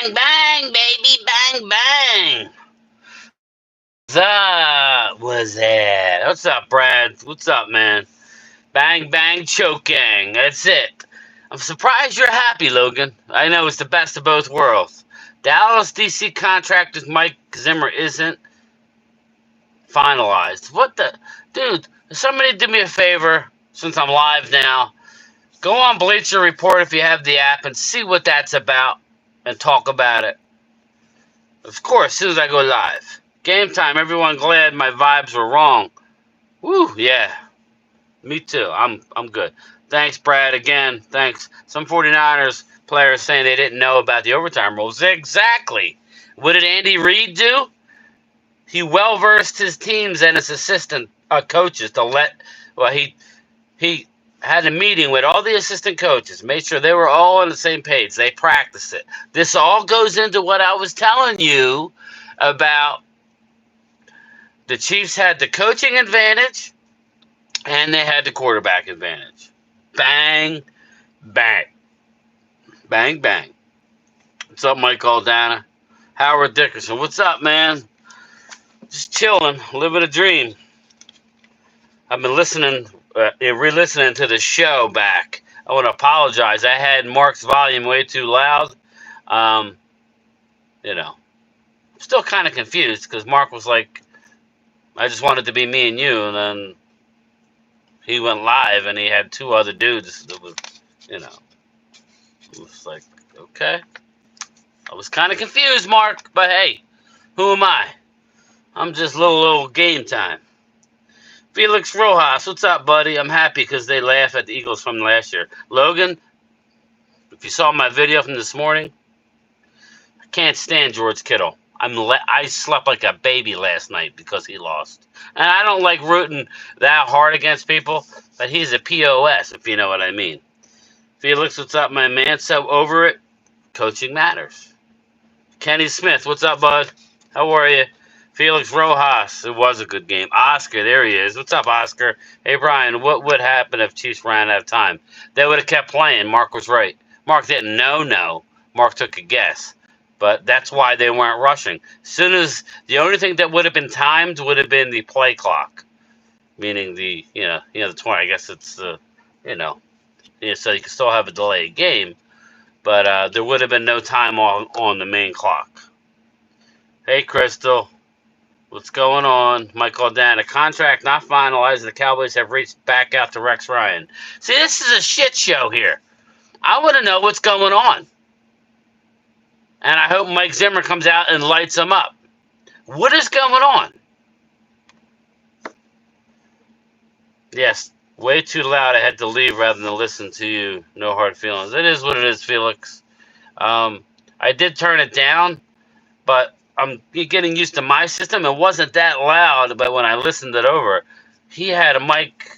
Bang, bang, baby, bang, bang. That was it. What's up, Brad? What's up, man? Bang, bang, choke gang. That's it. I'm surprised you're happy, Logan. I know it's the best of both worlds. Dallas DC contract with Mike Zimmer isn't finalized. What the? Dude, somebody do me a favor since I'm live now. Go on Bleacher Report if you have the app and see what that's about and talk about it. Of course, as soon as I go live. Game time, everyone glad my vibes were wrong. Woo, yeah. Me too. I'm good. Thanks, Brad. Again, thanks. Some 49ers players saying they didn't know about the overtime rules. Exactly. What did Andy Reid do? He well versed his teams and his assistant coaches to he had a meeting with all the assistant coaches, made sure they were all on the same page. They practiced it. This all goes into what I was telling you about the Chiefs had the coaching advantage and they had the quarterback advantage. Bang, bang, bang, bang. What's up, Mike Aldana? Howard Dickerson, what's up, man? Just chilling, living a dream. I've been re-listening to the show back. I want to apologize. I had Mark's volume way too loud. Um, I'm still kind of confused because Mark was like, I just wanted to be me and you, and then he went live and he had two other dudes that was, it was like, okay. I was kind of confused, Mark, but hey, who am I? I'm just little game time. Felix Rojas, what's up, buddy? I'm happy because they laugh at the Eagles from last year. Logan, if you saw my video from this morning, I can't stand George Kittle. I slept like a baby last night because he lost. And I don't like rooting that hard against people, but he's a POS, if you know what I mean. Felix, what's up, my man? So over it, coaching matters. Kenny Smith, what's up, bud? How are you? Felix Rojas, it was a good game. Oscar, there he is. What's up, Oscar? Hey, Brian, what would happen if Chiefs ran out of time? They would have kept playing. Mark was right. Mark didn't know. Mark took a guess. But that's why they weren't rushing. The only thing that would have been timed would have been the play clock. Meaning the 20, I guess it's so you can still have a delayed game. But there would have been no time on the main clock. Hey, Crystal. What's going on? Michael Dan, a contract not finalized. The Cowboys have reached back out to Rex Ryan. See, this is a shit show here. I want to know what's going on. And I hope Mike Zimmer comes out and lights them up. What is going on? Yes, way too loud. I had to leave rather than listen to you. No hard feelings. It is what it is, Felix. I did turn it down, but I'm getting used to my system. It wasn't that loud, but when I listened it over, he had a mic.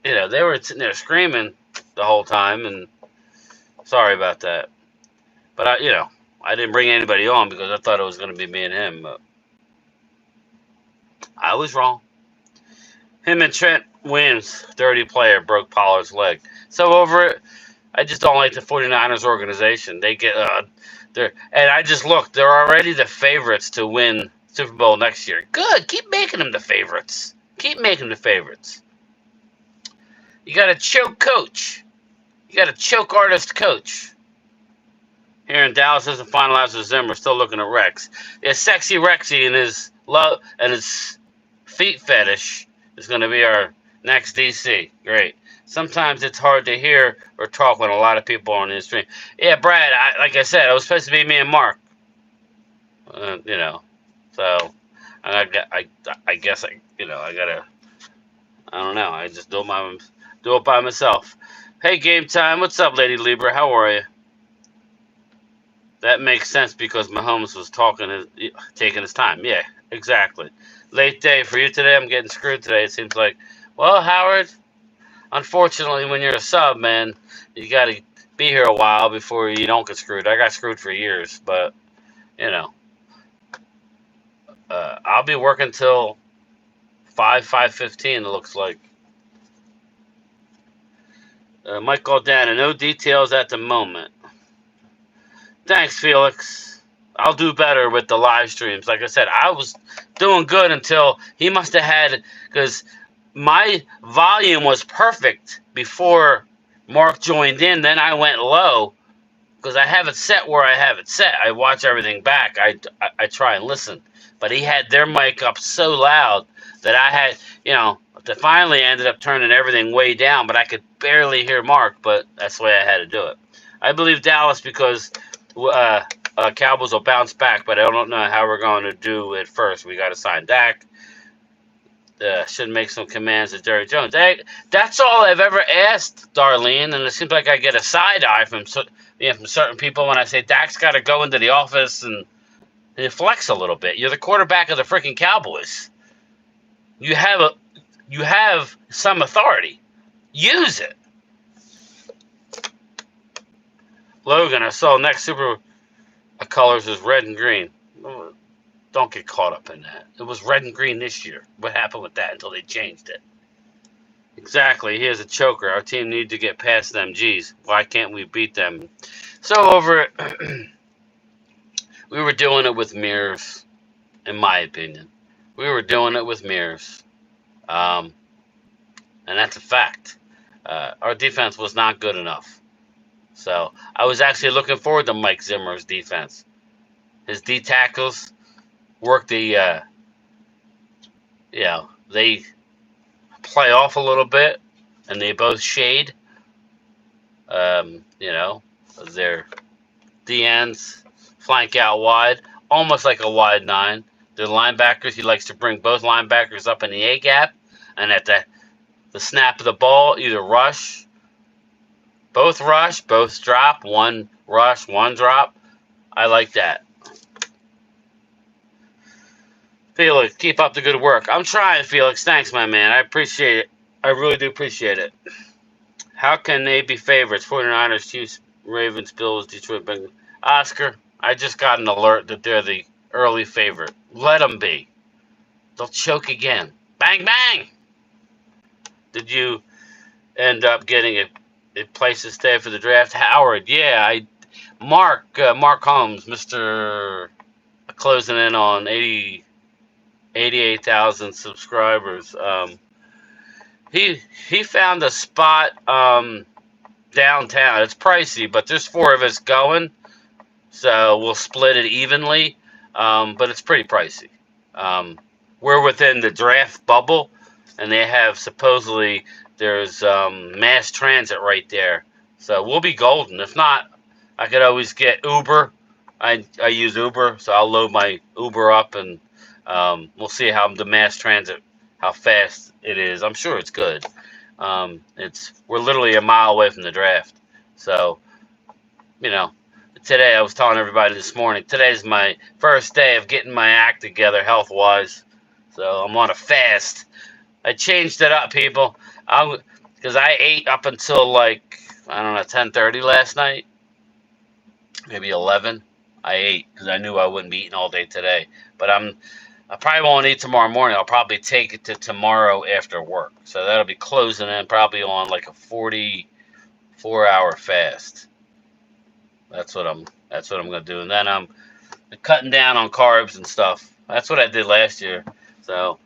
They were sitting there screaming the whole time, and sorry about that. But I didn't bring anybody on because I thought it was going to be me and him. But I was wrong. Him and Trent Williams, dirty player, broke Pollard's leg. So over it, I just don't like the 49ers organization. They get and I just looked. They're already the favorites to win Super Bowl next year. Good. Keep making them the favorites. Keep making them the favorites. You got to choke coach. You got to choke artist coach. Here in Dallas isn't finalized with Zimmer. Still looking at Rex. Yeah, sexy Rexy and his love and his feet fetish is going to be our next DC. Great. Sometimes it's hard to hear or talk when a lot of people are on the stream. Yeah, Brad, like I said, it was supposed to be me and Mark. So I guess I gotta. I don't know. I just do it by myself. Hey, game time. What's up, Lady Libra? How are you? That makes sense because Mahomes was taking his time. Yeah, exactly. Late day for you today. I'm getting screwed today. It seems like. Well, Howard. Unfortunately, when you're a sub, man, you got to be here a while before you don't get screwed. I got screwed for years, but, I'll be working till 5:15, it looks like. Michael Dana, no details at the moment. Thanks, Felix. I'll do better with the live streams. Like I said, I was doing good until he must have had, because my volume was perfect before Mark joined in. Then I went low because I have it set where I have it set. I watch everything back. I try and listen. But he had their mic up so loud that I had, they finally ended up turning everything way down, but I could barely hear Mark, but that's the way I had to do it. I believe Dallas because Cowboys will bounce back, but I don't know how we're going to do it first. We got to sign Dak. Should make some commands to Jerry Jones. That's all I've ever asked, Darlene, and it seems like I get a side eye from certain people when I say Dak's got to go into the office and flex a little bit. You're the quarterback of the freaking Cowboys. You have some authority. Use it. Logan, I saw next Super colors is red and green. Don't get caught up in that. It was red and green this year. What happened with that until they changed it? Exactly. Here's a choker. Our team needs to get past them. Geez, why can't we beat them? So over it, we were doing it with mirrors, in my opinion. We were doing it with mirrors. And that's a fact. Our defense was not good enough. So I was actually looking forward to Mike Zimmer's defense. His D tackles work they play off a little bit, and they both shade. Their D ends flank out wide, almost like a wide nine. The linebackers, he likes to bring both linebackers up in the A gap, and at the snap of the ball, either rush, both drop, one rush, one drop. I like that. Felix, keep up the good work. I'm trying, Felix. Thanks, my man. I appreciate it. I really do appreciate it. How can they be favorites? 49ers, Chiefs, Ravens, Bills, Detroit, Bengals. Oscar, I just got an alert that they're the early favorite. Let them be. They'll choke again. Bang, bang! Did you end up getting a place to stay for the draft? Howard, yeah. Mark Holmes, Mr. closing in on 88,000 subscribers. He found a spot downtown. It's pricey, but there's 4 of us going, so we'll split it evenly. But it's pretty pricey. We're within the draft bubble, and they have supposedly there's mass transit right there, so we'll be golden. If not, I could always get Uber. I use Uber, so I'll load my Uber up and we'll see how the mass transit, how fast it is. I'm sure it's good. We're literally a mile away from the draft. So, today I was telling everybody this morning, today's my first day of getting my act together health-wise. So I'm on a fast. I changed it up, people. Because I ate up until 10:30 last night. Maybe 11. I ate because I knew I wouldn't be eating all day today. But I probably won't eat tomorrow morning. I'll probably take it to tomorrow after work. So that'll be closing in probably on like a 44-hour fast. That's what I'm gonna do. And then I'm cutting down on carbs and stuff. That's what I did last year. So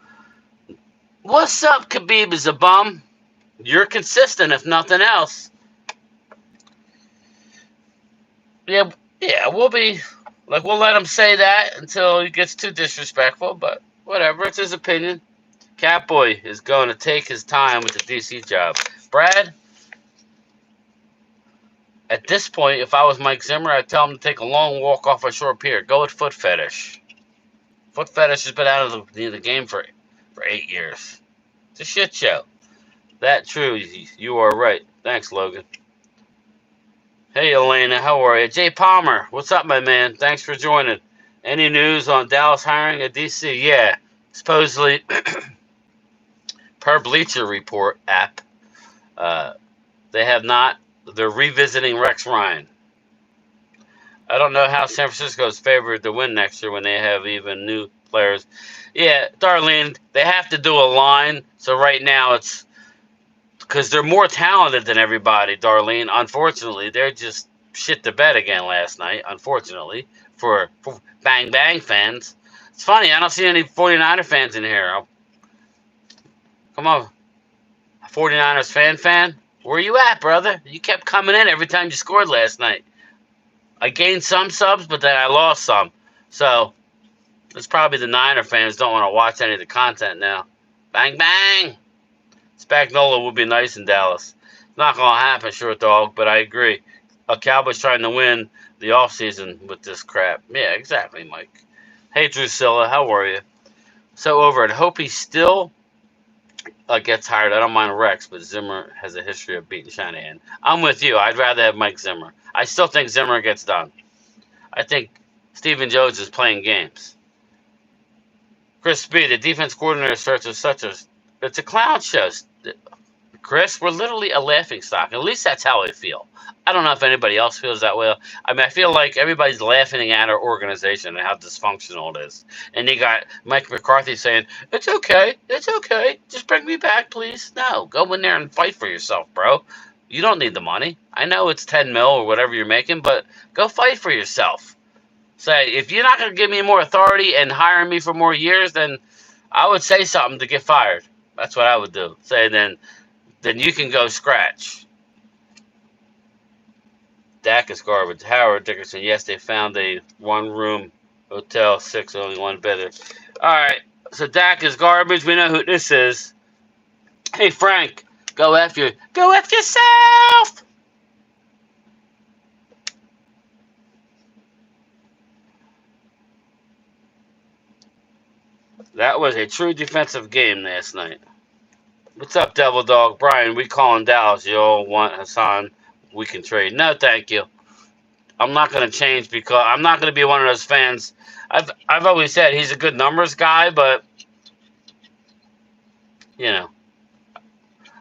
what's up, Khabib is a bum? You're consistent if nothing else. Yeah, we'll let him say that until he gets too disrespectful, but whatever, it's his opinion. Catboy is going to take his time with the DC job. Brad, at this point, if I was Mike Zimmer, I'd tell him to take a long walk off a short pier. Go with Foot Fetish. Foot Fetish has been out of the game for 8 years. It's a shit show. That true, you are right. Thanks, Logan. Hey, Elena, how are you? Jay Palmer, what's up, my man? Thanks for joining. Any news on Dallas hiring a DC? Yeah, supposedly, per Bleacher Report app, they have not. They're revisiting Rex Ryan. I don't know how San Francisco is favored to win next year when they have even new players. Yeah, Darlene, they have to do a line. So right now it's because they're more talented than everybody, Darlene. Unfortunately, they're just shit the bed again last night, unfortunately, for Bang Bang fans. It's funny, I don't see any 49er fans in here. Come on, 49ers fan? Where you at, brother? You kept coming in every time you scored last night. I gained some subs, but then I lost some. So, it's probably the Niner fans don't want to watch any of the content now. Bang, bang! Spagnola would be nice in Dallas. It's not going to happen, short dog, but I agree. A Cowboys trying to win the offseason with this crap. Yeah, exactly, Mike. Hey, Drusilla, how are you? So over it. Hope he still gets hired. I don't mind Rex, but Zimmer has a history of beating Shanahan. I'm with you. I'd rather have Mike Zimmer. I still think Zimmer gets done. I think Stephen Jones is playing games. Chris B, the defense coordinator search is it's a clown show. Chris, we're literally a laughing stock. At least that's how I feel. I don't know if anybody else feels that way. I mean, I feel like everybody's laughing at our organization and how dysfunctional it is. And you got Mike McCarthy saying, it's okay, just bring me back, please. No, go in there and fight for yourself, bro. You don't need the money. I know it's 10 mil or whatever you're making, but go fight for yourself. Say, if you're not going to give me more authority and hire me for more years, then I would say something to get fired. That's what I would do. Say, then you can go scratch. Dak is garbage. Howard Dickerson, yes, they found a one-room hotel, 6, only one bed. All right, so Dak is garbage. We know who this is. Hey, Frank, go F yourself! That was a true defensive game last night. What's up, Devil Dog? Brian, we calling Dallas. You all want Hassan? We can trade. No, thank you. I'm not going to change because I'm not going to be one of those fans. I've always said he's a good numbers guy, but, you know,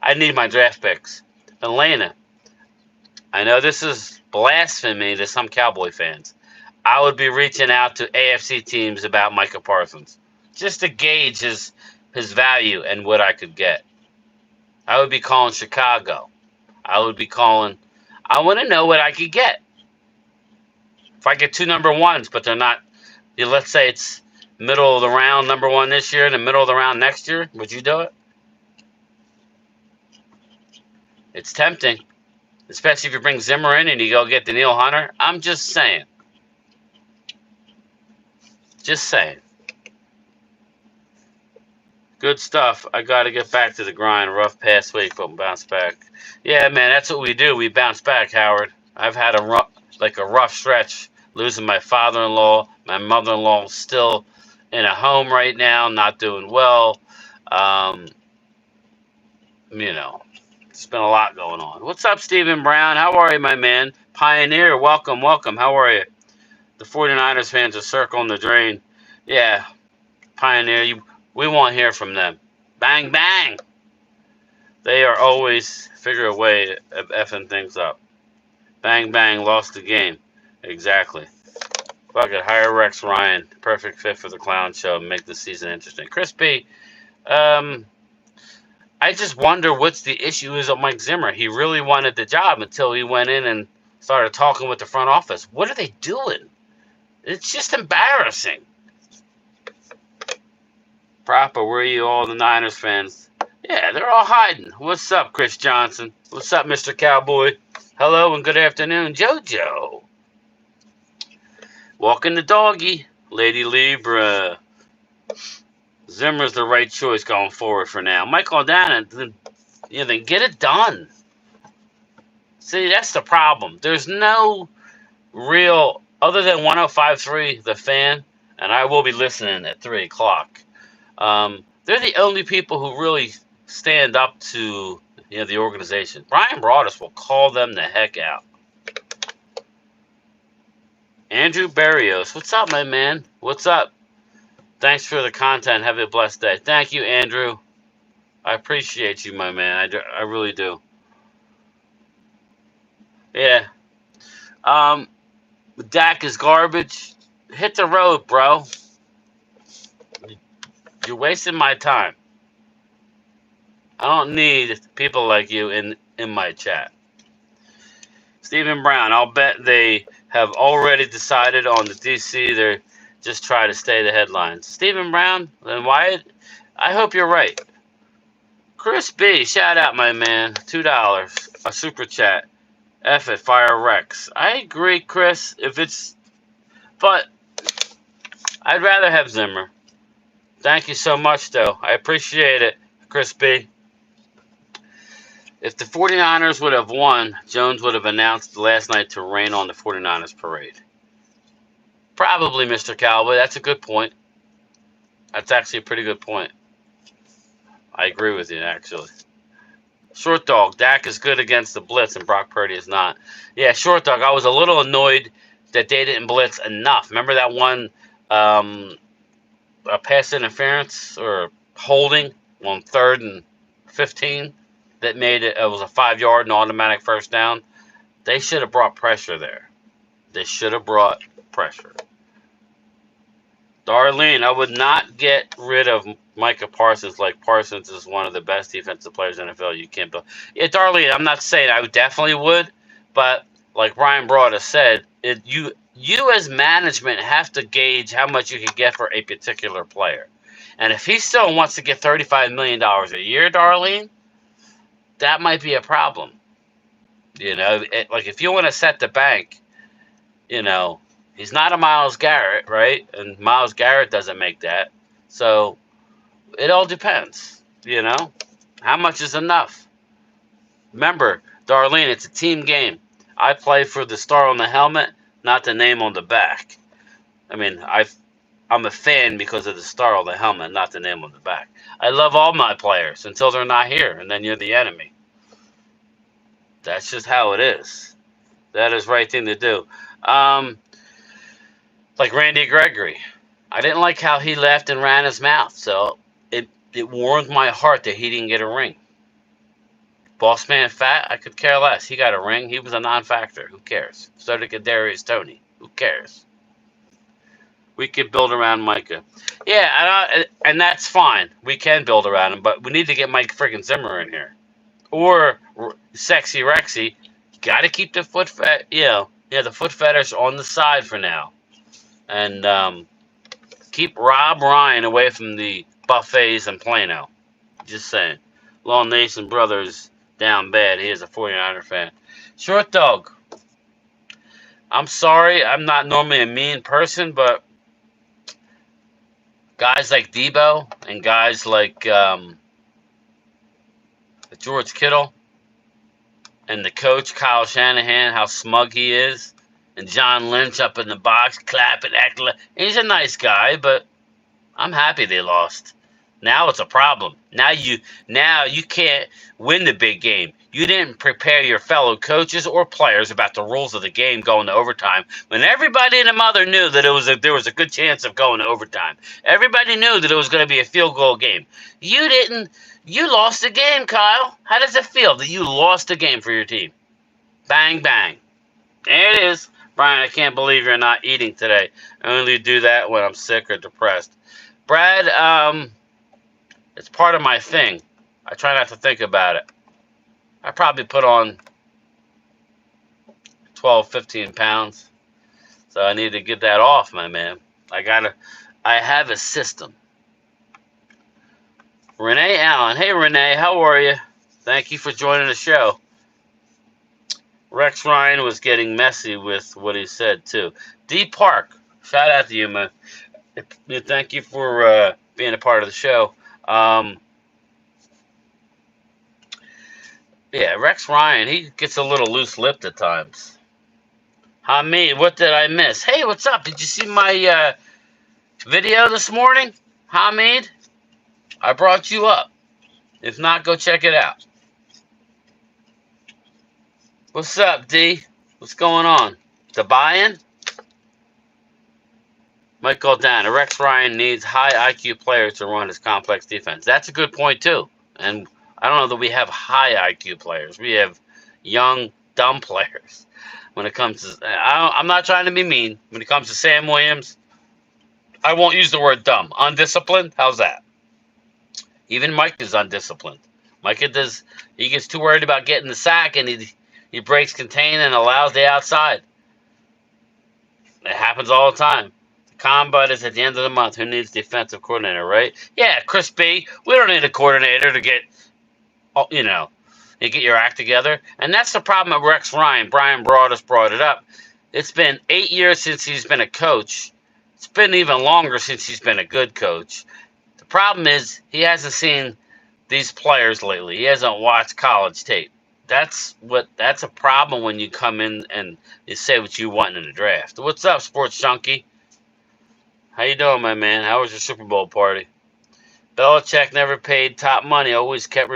I need my draft picks. Elena, I know this is blasphemy to some Cowboy fans. I would be reaching out to AFC teams about Micah Parsons just to gauge his value and what I could get. I would be calling Chicago. I want to know what I could get. If I get 2 number ones, but they're not, let's say it's middle of the round, number 1 this year, and the middle of the round next year, would you do it? It's tempting, especially if you bring Zimmer in and you go get Danielle Hunter. I'm just saying. Just saying. Good stuff. I got to get back to the grind. Rough past week, but bounce back. Yeah, man, that's what we do. We bounce back, Howard. I've had a rough stretch, losing my father-in-law. My mother-in-law still in a home right now, not doing well. You know, it's been a lot going on. What's up, Stephen Brown? How are you, my man? Pioneer, welcome. How are you? The 49ers fans are circling the drain. Yeah, Pioneer, we won't hear from them. Bang, bang. They are always figure a way of effing things up. Bang, bang, lost the game. Exactly. Fuck it, hire Rex Ryan. Perfect fit for the clown show. Make the season interesting. Chris B, I just wonder what's the issue is with Mike Zimmer. He really wanted the job until he went in and started talking with the front office. What are they doing? It's just embarrassing. Proper, where are you, all the Niners fans? Yeah, they're all hiding. What's up, Chris Johnson? What's up, Mr. Cowboy? Hello and good afternoon, JoJo. Walking the doggy, Lady Libra. Zimmer's the right choice going forward for now. Michael Dana, then get it done. See, that's the problem. There's no real, other than 105.3, The Fan, and I will be listening at 3 o'clock. They're the only people who really stand up to the organization. Brian Broaddus will call them the heck out. Andrew Barrios, what's up, my man? What's up? Thanks for the content. Have a blessed day. Thank you, Andrew. I appreciate you, my man. I really do. Yeah. Dak is garbage. Hit the road, bro. You're wasting my time. I don't need people like you in my chat. Stephen Brown, I'll bet they have already decided on the DC. They're just trying to stay the headlines. Stephen Brown and Wyatt, I hope you're right. Chris B, shout out, my man. $2. A super chat. F it, Fire Rex. I agree, Chris. But I'd rather have Zimmer. Thank you so much, though. I appreciate it, Chris B. If the 49ers would have won, Jones would have announced last night to rain on the 49ers parade. Probably, Mr. Cowboy. That's a good point. That's actually a pretty good point. I agree with you, actually. Short Dog, Dak is good against the blitz and Brock Purdy is not. Yeah, Short Dog, I was a little annoyed that they didn't blitz enough. Remember that one a pass interference or holding on 3rd and 15 that made it was a 5-yard and automatic first down? They should have brought pressure there. They should have brought pressure. Darlene, I would not get rid of Micah Parsons. Like, Parsons is one of the best defensive players in the NFL. You can't build. Yeah, Darlene, I'm not saying I definitely would, but like Ryan Broad said, you as management have to gauge how much you can get for a particular player. And if he still wants to get $35 million a year, Darlene, that might be a problem. Like if you want to set the bank, he's not a Myles Garrett, right? And Myles Garrett doesn't make that. So it all depends, How much is enough? Remember, Darlene, it's a team game. I play for the star on the helmet, not the name on the back. I mean, I'm a fan because of the star on the helmet, not the name on the back. I love all my players until they're not here, and then you're the enemy. That's just how it is. That is the right thing to do. Like Randy Gregory. I didn't like how he left and ran his mouth, so it warmed my heart that he didn't get a ring. Boss Man Fat, I could care less. He got a ring. He was a non-factor. Who cares? So did Kadarius Toney. Who cares? We could build around Micah. Yeah, and that's fine. We can build around him, but we need to get Mike friggin' Zimmer in here. Or Sexy Rexy. Got to keep the the foot fetish on the side for now. And keep Rob Ryan away from the buffets in Plano. Just saying. Long Nation Brothers down bad. He is a 49er fan. Short Dog. I'm sorry. I'm not normally a mean person, but guys like Debo and guys like George Kittle and the coach, Kyle Shanahan, how smug he is, and John Lynch up in the box, clapping, acting like he's a nice guy, but I'm happy they lost. Now it's a problem. Now you can't win the big game. You didn't prepare your fellow coaches or players about the rules of the game going to overtime when everybody and the mother knew that there was a good chance of going to overtime. Everybody knew that it was going to be a field goal game. You didn't. You lost the game, Kyle. How does it feel that you lost the game for your team? Bang, bang. There it is. Brian, I can't believe you're not eating today. I only do that when I'm sick or depressed. Brad, it's part of my thing. I try not to think about it. I probably put on 12, 15 pounds. So I need to get that off, my man. I have a system. Renee Allen. Hey, Renee, how are you? Thank you for joining the show. Rex Ryan was getting messy with what he said, too. D. Park, shout out to you, man. Thank you for being a part of the show. Yeah, Rex Ryan, he gets a little loose-lipped at times. Hamid, what did I miss? Hey, what's up? Did you see my video this morning? Hamid, I brought you up. If not, go check it out. What's up, D? What's going on? The buy-in? Michael Dan, Rex Ryan needs high IQ players to run his complex defense. That's a good point, too. And I don't know that we have high IQ players. We have young, dumb players. When it comes to, I'm not trying to be mean. When it comes to Sam Williams, I won't use the word dumb. Undisciplined? How's that? Even Mike is undisciplined. He gets too worried about getting the sack, and he breaks contain and allows the outside. It happens all the time. The combine is at the end of the month. Who needs defensive coordinator, right? Yeah, Chris B. We don't need a coordinator to get, you know, you get your act together. And that's the problem at Rex Ryan. Brian Broaddus brought it up. It's been 8 years since he's been a coach. It's been even longer since he's been a good coach. The problem is he hasn't seen these players lately. He hasn't watched college tape. That's a problem when you come in and you say what you want in the draft. What's up, Sports Junkie? How you doing, my man? How was your Super Bowl party? Belichick never paid top money. Always kept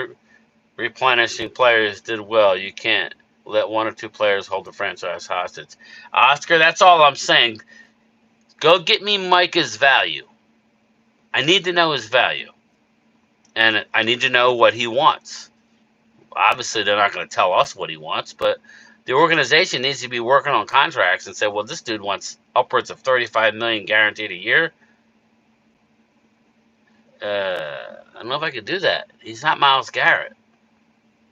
replenishing players. Did well. You can't let one or two players hold the franchise hostage. Oscar, that's all I'm saying. Go get me Micah's value. I need to know his value. And I need to know what he wants. Obviously, they're not going to tell us what he wants, but the organization needs to be working on contracts and say, well, this dude wants upwards of $35 million guaranteed a year. I don't know if I could do that. He's not Myles Garrett.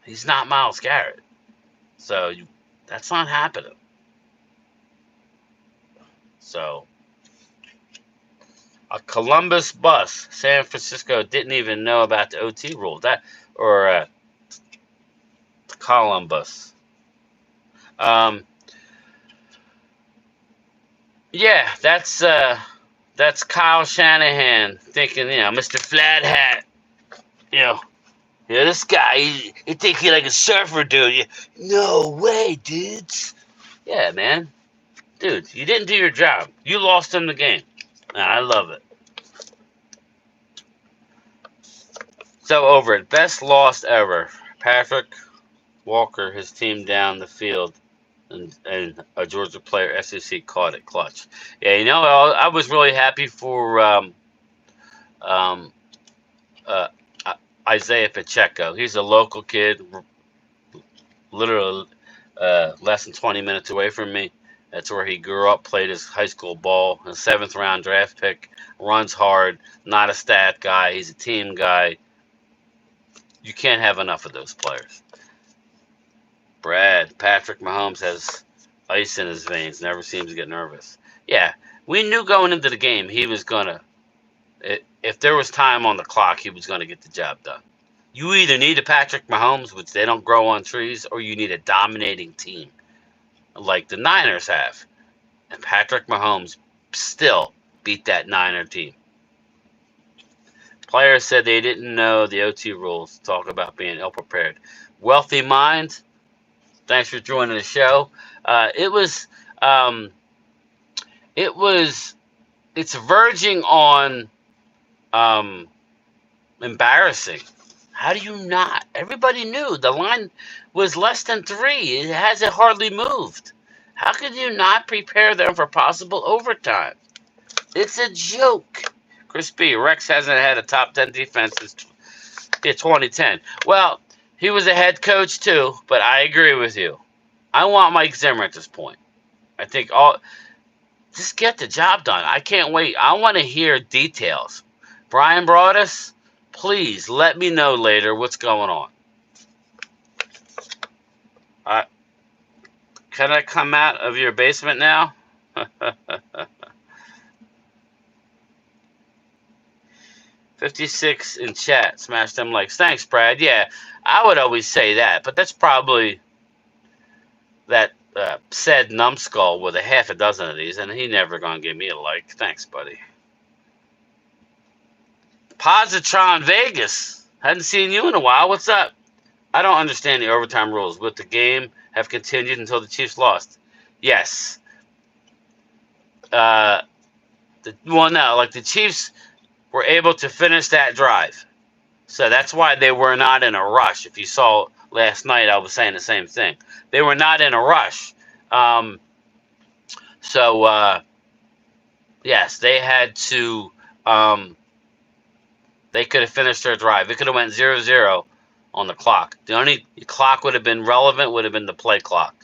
He's not Myles Garrett. So that's not happening. So a Columbus bus, San Francisco didn't even know about the OT rule. Columbus. Yeah, that's Kyle Shanahan thinking, Mr. Flat Hat, this guy, he think he like a surfer, dude. No way, dudes. Yeah, man. Dude, you didn't do your job. You lost him the game. I love it. So over it. Best loss ever. Patrick Walker, his team down the field, and a Georgia player, SEC, caught it clutch. Yeah, I was really happy for um, uh, Isaiah Pacheco. He's a local kid, literally less than 20 minutes away from me. That's where he grew up, played his high school ball, a 7th-round draft pick, runs hard, not a stat guy. He's a team guy. You can't have enough of those players. Patrick Mahomes has ice in his veins, never seems to get nervous. Yeah, we knew going into the game he was going to, if there was time on the clock, he was going to get the job done. You either need a Patrick Mahomes, which they don't grow on trees, or you need a dominating team like the Niners have. And Patrick Mahomes still beat that Niner team. Players said they didn't know the OT rules. Talk about being ill-prepared. Wealthy Mind, thanks for joining the show. It's verging on embarrassing. How do you not? Everybody knew the line was less than 3. It hasn't hardly moved. How could you not prepare them for possible overtime? It's a joke. Chris B. Rex hasn't had a top 10 defense since 2010. Well, he was a head coach too, but I agree with you. I want Mike Zimmer at this point. I think just get the job done. I can't wait. I want to hear details. Brian Broaddus, please let me know later what's going on. Can I come out of your basement now? 56 in chat. Smash them likes. Thanks, Brad. Yeah, I would always say that, but that's probably that said numbskull with a half a dozen of these, and he never gonna give me a like. Thanks, buddy. Positron Vegas. Hadn't seen you in a while. What's up? I don't understand the overtime rules. Would the game have continued until the Chiefs lost? Yes. No, like the Chiefs were able to finish that drive. So that's why they were not in a rush. If you saw last night, I was saying the same thing. They were not in a rush. Yes, they had to. They could have finished their drive. It could have went 0-0 on the clock. The only clock would have been relevant would have been the play clock.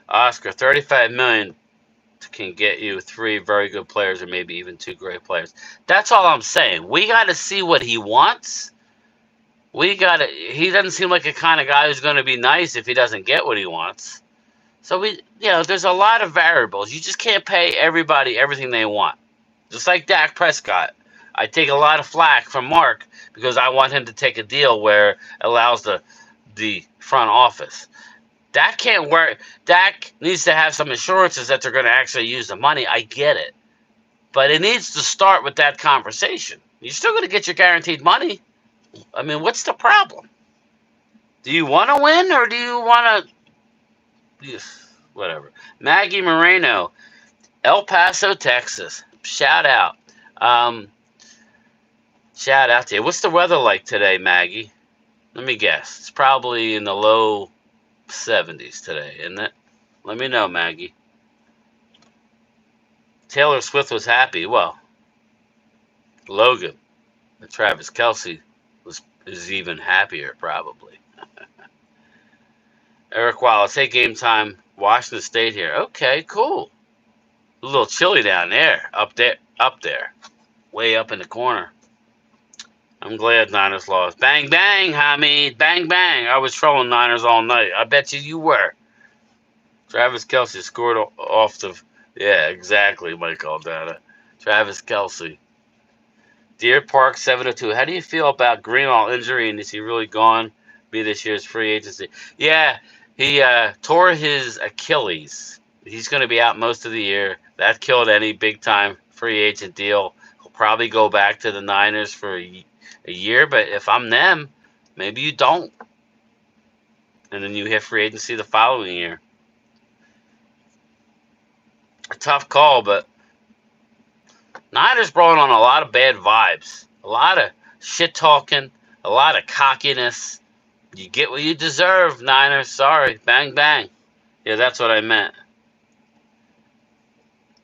Oscar, $35 million to can get you 3 very good players or maybe even 2 great players. That's all I'm saying. We got to see what he wants. He doesn't seem like a kind of guy who's going to be nice if he doesn't get what he wants. So there's a lot of variables. You just can't pay everybody everything they want. Just like Dak Prescott. I take a lot of flack from Mark because I want him to take a deal where it allows the front office. Dak can't work. Dak needs to have some assurances that they're going to actually use the money. I get it. But it needs to start with that conversation. You're still going to get your guaranteed money. I mean, what's the problem? Do you want to win or do you want to... Whatever. Maggie Moreno, El Paso, Texas. Shout out. Shout out to you. What's the weather like today, Maggie? Let me guess. It's probably in the low 70s today, isn't it? Let me know, Maggie. Taylor Swift was happy. Well, Logan, Travis Kelce is even happier, probably. Eric Wallace, hey, game time. Washington State here. Okay, cool. A little chilly down there. Up there. Way up in the corner. I'm glad Niners lost. Bang, bang, Hamid. Bang, bang. I was trolling Niners all night. I bet you were. Travis Kelce scored off the... Yeah, exactly, Mike Aldana. Travis Kelce. Deer Park 702. How do you feel about Greenlaw injury, and is he really gone? Be this year's free agency? Yeah, he tore his Achilles. He's going to be out most of the year. That killed any big-time free agent deal. He'll probably go back to the Niners for a year, but if I'm them, maybe you don't. And then you hit free agency the following year. A tough call, but Niners brought on a lot of bad vibes. A lot of shit-talking, a lot of cockiness. You get what you deserve, Niners. Sorry. Bang, bang. Yeah, that's what I meant.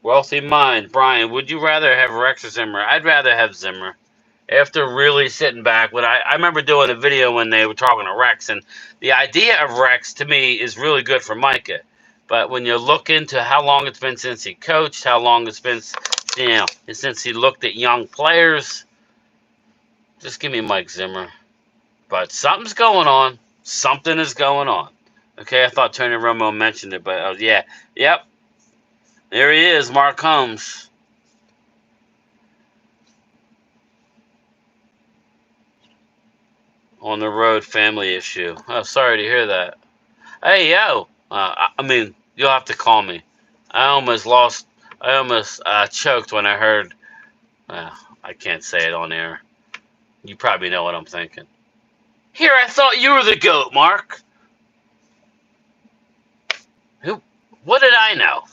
Wealthy Mind. Brian, would you rather have Rex or Zimmer? I'd rather have Zimmer. After really sitting back, I remember doing a video when they were talking to Rex, and the idea of Rex, to me, is really good for Micah. But when you look into how long it's been since he coached, how long it's been, since he looked at young players, just give me Mike Zimmer. But something's going on. Something is going on. Okay, I thought Tony Romo mentioned it, but yeah. Yep. There he is, Mark Holmes. On the road, family issue. Oh, sorry to hear that. Hey, yo. You'll have to call me. I almost choked when I heard. I can't say it on air. You probably know what I'm thinking. Here, I thought you were the GOAT, Mark. What did I know?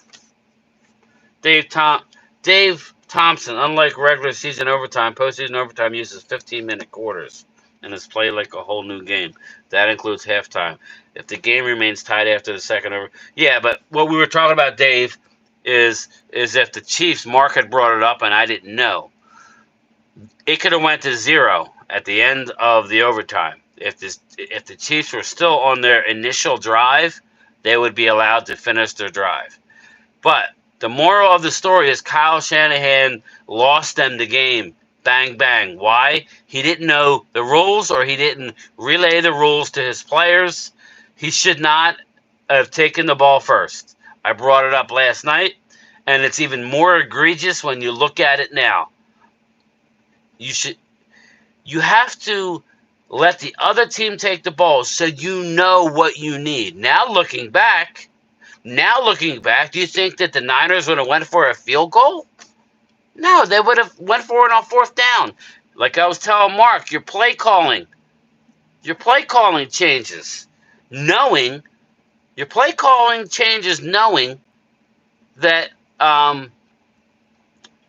Dave Thompson, unlike regular season overtime, postseason overtime uses 15-minute quarters and is played like a whole new game. That includes halftime. If the game remains tied after the second over... Yeah, but what we were talking about, Dave, is if the Chiefs, Mark had brought it up and I didn't know, it could have went to 0 at the end of the overtime. If the Chiefs were still on their initial drive, they would be allowed to finish their drive. But the moral of the story is Kyle Shanahan lost them the game. Bang, bang. Why? He didn't know the rules, or he didn't relay the rules to his players. He should not have taken the ball first. I brought it up last night, and it's even more egregious when you look at it now. You have to let the other team take the ball so you know what you need. Now looking back, do you think that the Niners would have went for a field goal? No, they would have went for it on 4th down. Like I was telling Mark, your play calling changes. Knowing that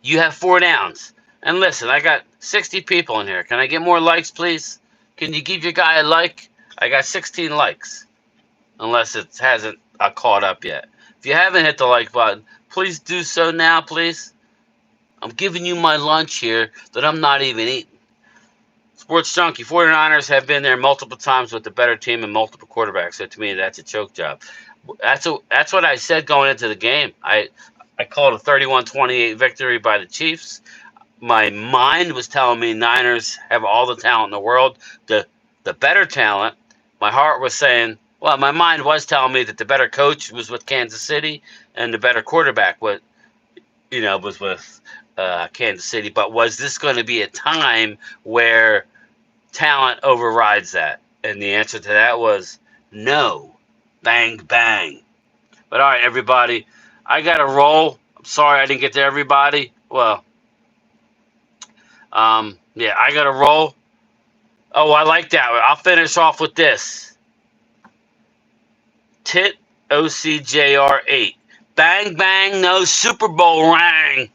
you have 4 downs. And listen, I got 60 people in here. Can I get more likes, please? Can you give your guy a like? I got 16 likes. Unless it hasn't caught up yet. If you haven't hit the like button, please do so now, please. I'm giving you my lunch here that I'm not even eating. Sports Junkie, 49ers have been there multiple times with the better team and multiple quarterbacks. So to me, that's a choke job. That's what I said going into the game. I I called a 31-28 victory by the Chiefs. My mind was telling me Niners have all the talent in the world, the better talent. My heart was saying, well, my mind was telling me that the better coach was with Kansas City and the better quarterback was with Kansas City. But was this going to be a time where talent overrides that? And the answer to that was no. Bang, bang. But all right, everybody, I got to roll. I'm sorry I didn't get to everybody. Well, yeah, I got to roll. Oh, I like that. I'll finish off with this. Tit OCJR8. Bang, bang, no Super Bowl rang.